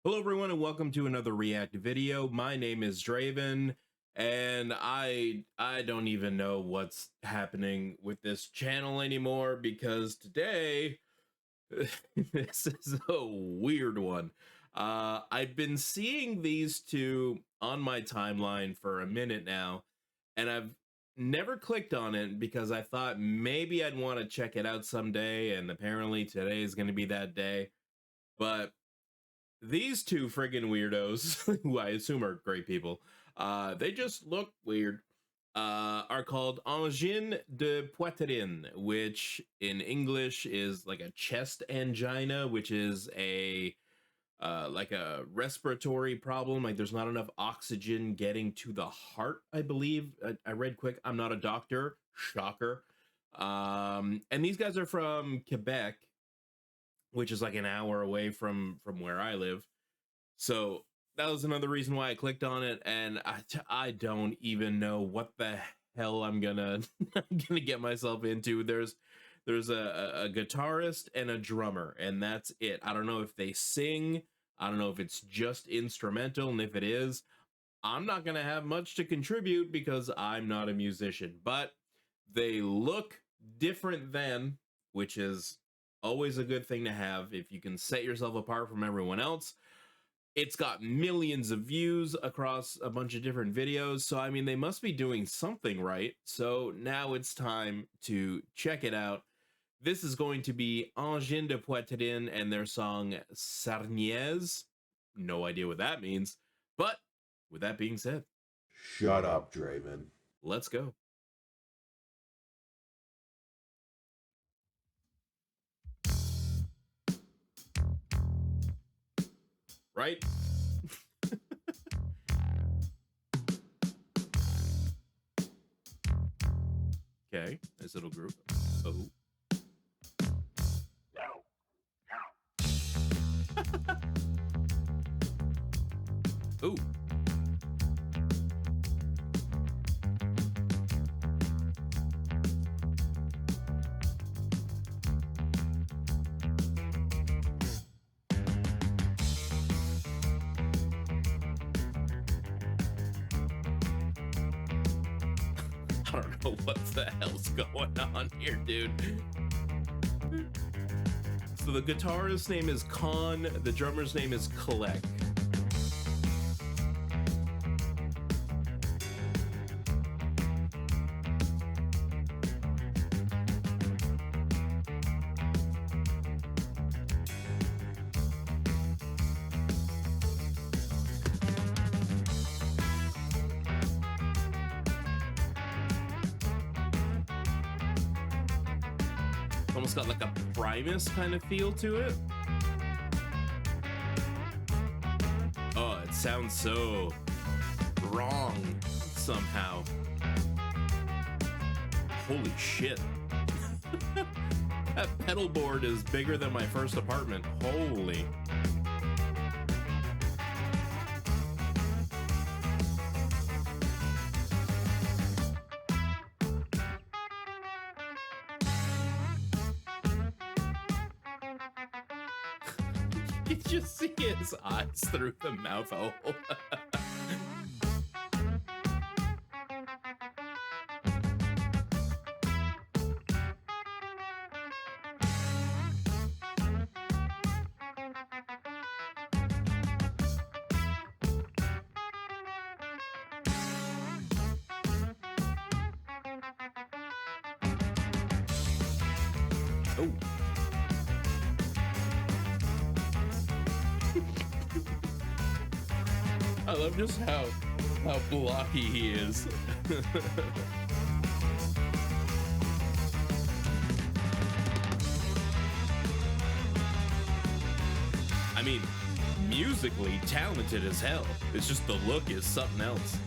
Hello everyone and welcome to another React video. My name is Draven and I don't even know what's happening with this channel anymore because today this is a weird one. I've been seeing these two on my timeline for a minute now and I've never clicked on it because I thought maybe I'd want to check it out someday, and apparently today is going to be that day. But these two friggin' weirdos, who I assume are great people, they just look weird, are called Angine De Poitrine, which in English is like a chest angina, which is a like a respiratory problem. Like there's not enough oxygen getting to the heart, I believe. I read quick. I'm not a doctor. Shocker. And these guys are from Quebec, which is like an hour away from where I live. So that was another reason why I clicked on it, and I don't even know what the hell I'm gonna get myself into. There's a guitarist and a drummer, and that's it. I don't know if they sing. I don't know if it's just instrumental, and if it is, I'm not gonna have much to contribute because I'm not a musician. But they look different than, which is always a good thing to have if you can set yourself apart from everyone else. It's got millions of views across a bunch of different videos, so I mean they must be doing something right. So now it's time to check it out. This is going to be Angine De Poitrine and their song Sarniezz. No idea what that means, but with that being said, shut up, Draven. Let's go. Right? Okay, nice little group. Oh. Ooh. I don't know what the hell's going on here, dude. So the guitarist's name is Con, the drummer's name is Collect. Almost got like a Primus kind of feel to it. Oh, it sounds so wrong somehow. Holy shit. That pedal board is bigger than my first apartment. Holy. You just see his eyes through the mouth hole. Oh. I love just how blocky he is. I mean, musically talented as hell. It's just the look is something else.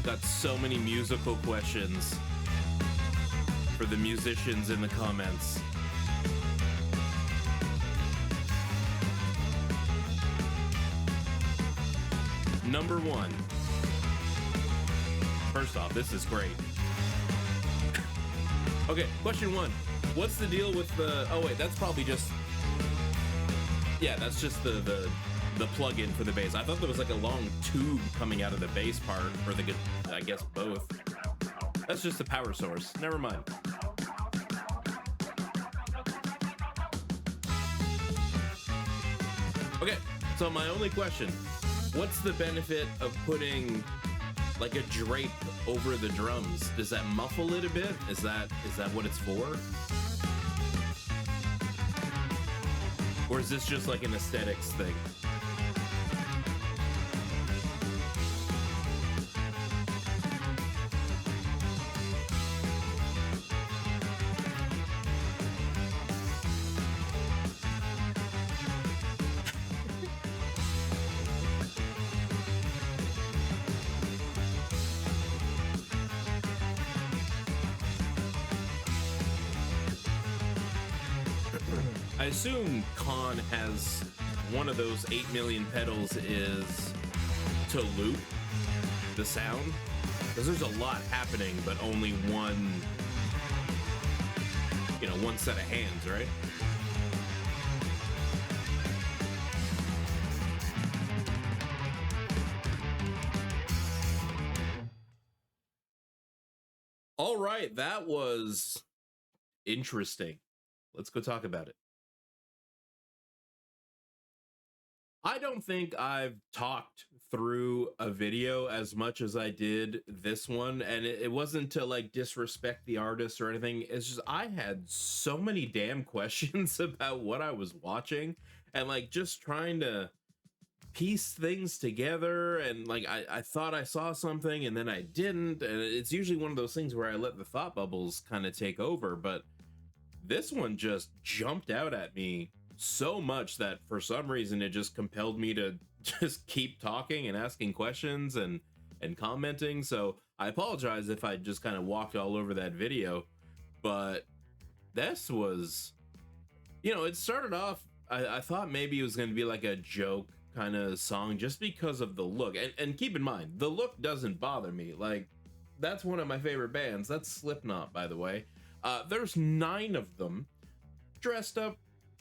Got so many musical questions for the musicians in the comments. Number one. First off, this is great. Okay, question one. What's the deal with the... Oh, wait, that's probably just... Yeah, that's just the plug-in for the bass. I thought there was like a long tube coming out of the bass part, or the... I guess both. That's just the power source. Never mind. Okay, so my only question. What's the benefit of putting like a drape over the drums? Does that muffle it a bit? Is that what it's for? Or is this just like an aesthetics thing? I assume Con has one of those 8 million pedals is to loop the sound, because there's a lot happening, but only one, one set of hands, right? All right, that was interesting. Let's go talk about it. I don't think I've talked through a video as much as I did this one, and it wasn't to like disrespect the artist or anything. It's just I had so many damn questions about what I was watching, and like just trying to piece things together, and like I thought I saw something and then I didn't, and it's usually one of those things where I let the thought bubbles kind of take over, but this one just jumped out at me so much that for some reason it just compelled me to just keep talking and asking questions and commenting. So I apologize if I just kind of walked all over that video, but this was, it started off, I thought maybe it was going to be like a joke kind of song just because of the look, and keep in mind the look doesn't bother me. Like, that's one of my favorite bands. That's Slipknot, by the way. There's 9 of them dressed up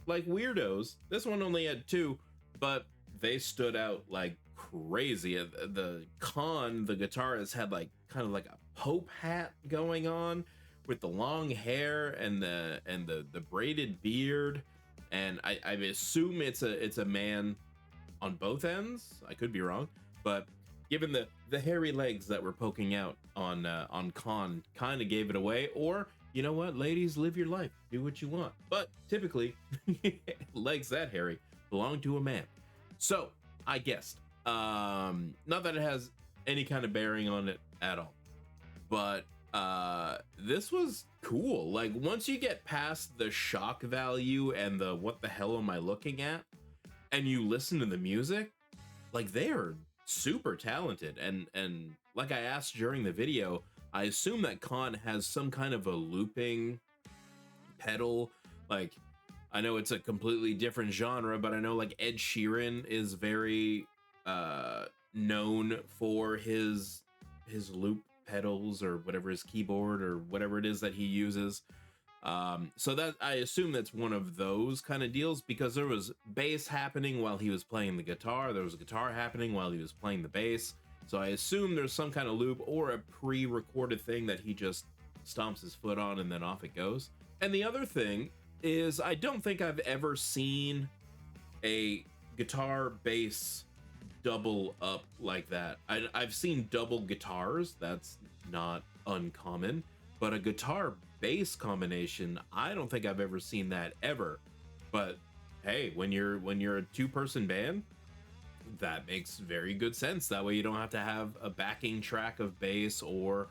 like weirdos. This one only had 2, but they stood out like crazy. The guitarist had like kind of like a Pope hat going on with the long hair and the braided beard, and I assume it's a man on both ends. I could be wrong, but given the hairy legs that were poking out on Con, kind of gave it away. Or, you know what, ladies, live your life, do what you want, but typically legs that hairy belong to a man. So I guessed, not that it has any kind of bearing on it at all, but this was cool. Like, once you get past the shock value and the what the hell am I looking at, and you listen to the music, like, they are super talented. And like I asked during the video, I assume that Con has some kind of a looping pedal. Like, I know it's a completely different genre, but I know like Ed Sheeran is very known for his loop pedals, or whatever, his keyboard or whatever it is that he uses. So that, I assume that's one of those kind of deals, because there was bass happening while he was playing the guitar, there was a guitar happening while he was playing the bass. So I assume there's some kind of loop or a pre-recorded thing that he just stomps his foot on and then off it goes. And the other thing is, I don't think I've ever seen a guitar bass double up like that. I've seen double guitars, that's not uncommon, but a guitar bass combination, I don't think I've ever seen that ever. But hey, when you're a 2-person band, that makes very good sense. That way you don't have to have a backing track of bass, or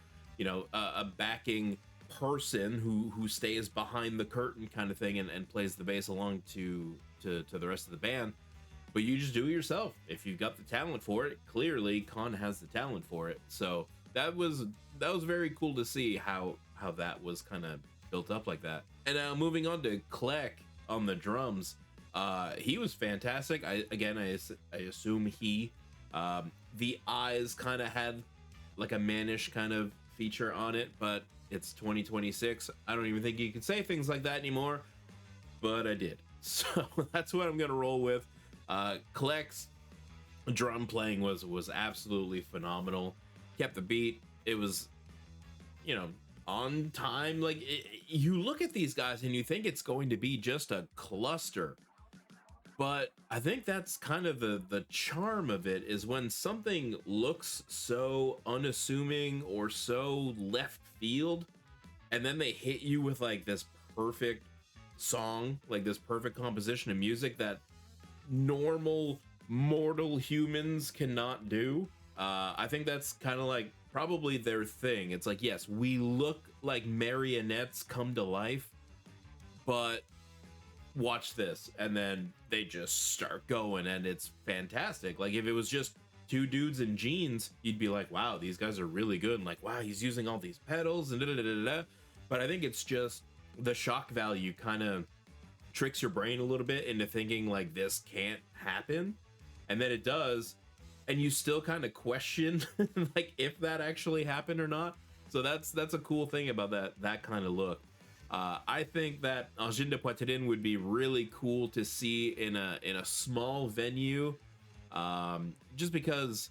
a backing person who stays behind the curtain kind of thing and plays the bass along to the rest of the band. But you just do it yourself if you've got the talent for it. Clearly Con has the talent for it. So that was very cool to see how that was kind of built up like that. And now moving on to Kleck on the drums, he was fantastic. I assume the eyes kind of had like a mannish kind of feature on it, but it's 2026. I don't even think you can say things like that anymore, but I did. So that's what I'm gonna roll with. Kleck's drum playing was absolutely phenomenal. Kept the beat. It was, you know, on time. Like you look at these guys and you think it's going to be just a cluster, but I think that's kind of the charm of it, is when something looks so unassuming or so left field, and then they hit you with like this perfect song, like this perfect composition of music that normal mortal humans cannot do. I think that's kind of like probably their thing. It's like, yes, we look like marionettes come to life, but watch this, and then they just start going, and it's fantastic. Like if it was just two dudes in jeans, you'd be like, wow, these guys are really good, and like, wow, he's using all these pedals and da da da da da. But I think it's just the shock value kind of tricks your brain a little bit into thinking like this can't happen, and then it does, and you still kind of question like if that actually happened or not. So that's a cool thing about that kind of look. I think that Angine De Poitrine would be really cool to see in a small venue, just because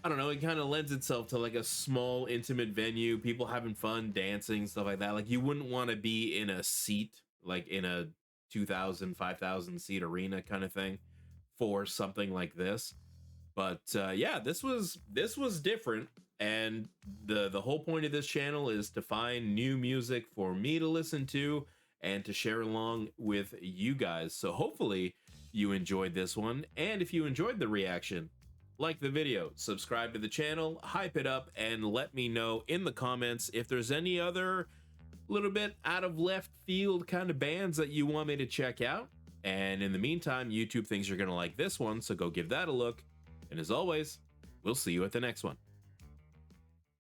I don't know, it kind of lends itself to like a small intimate venue, people having fun, dancing, stuff like that. Like you wouldn't want to be in a seat, like in a 2,000, 5,000 seat arena kind of thing for something like this. But yeah, this was different, and the whole point of this channel is to find new music for me to listen to and to share along with you guys. So hopefully you enjoyed this one, and if you enjoyed the reaction, like the video, subscribe to the channel, hype it up, and let me know in the comments if there's any other little bit out of left field kind of bands that you want me to check out. And in the meantime, YouTube thinks you're gonna like this one, so go give that a look. And as always, we'll see you at the next one.